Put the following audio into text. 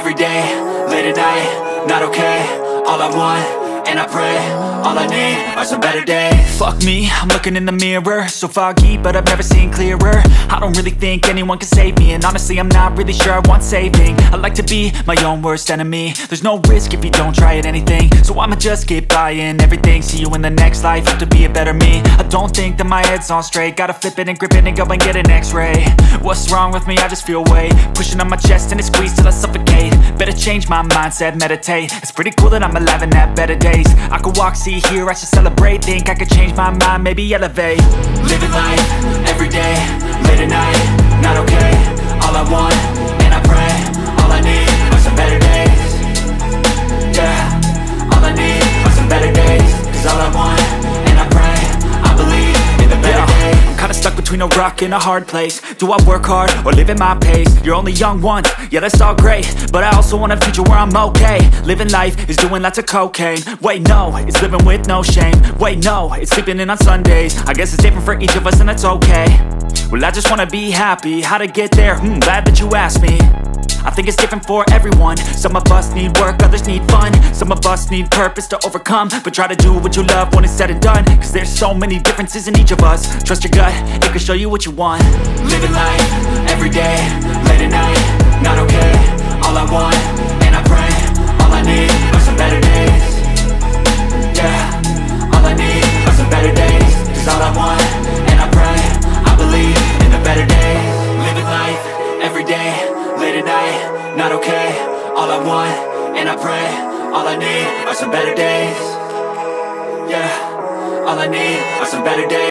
every day, late at night, not okay. All I want, and I pray, all I need are some better days. Fuck me, I'm looking in the mirror, so foggy, but I've never seen clearer. I don't really think anyone can save me, and honestly I'm not really sure I want saving. I like to be my own worst enemy. There's no risk if you don't try at anything, so I'ma just keep buying everything. See you in the next life, have to be a better me. I don't think that my head's on straight, gotta flip it and grip it and go and get an x-ray. What's wrong with me? I just feel weight pushing on my chest and it squeezes till I suffocate. Better change my mindset, meditate. It's pretty cool that I'm alive and have better days. I could walk, see, hear, I should celebrate. Think I could change my mind, maybe elevate. Living life, every day, late at night, not okay. All I want, and I pray, all I need are some better days. Yeah, all I need are some better days. Cause all I want, and I pray, I believe in the better days. I'm kinda stuck between a rock and a hard place. Do I work hard, or live at my pace? You're only young once, yeah that's all great, but I also want a future where I'm okay. Living life is doing lots of cocaine. Wait no, it's living with no shame. Wait no, it's sleeping in on Sundays. I guess it's different for each of us and that's okay. Well I just wanna be happy, how to get there? Glad that you asked me. I think it's different for everyone. Some of us need work, others need fun. Some of us need purpose to overcome. But try to do what you love when it's said and done. Cause there's so many differences in each of us. Trust your gut, it can show you what you want. Living life, every day, late at night, not okay. All I want, and I pray, all I need are some better days. Yeah, all I need are some better days. Cause all I want, and I pray, I believe in the better days. Living life, every day, late at night, not okay. All I want, and I pray, all I need are some better days. Yeah, all I need are some better days.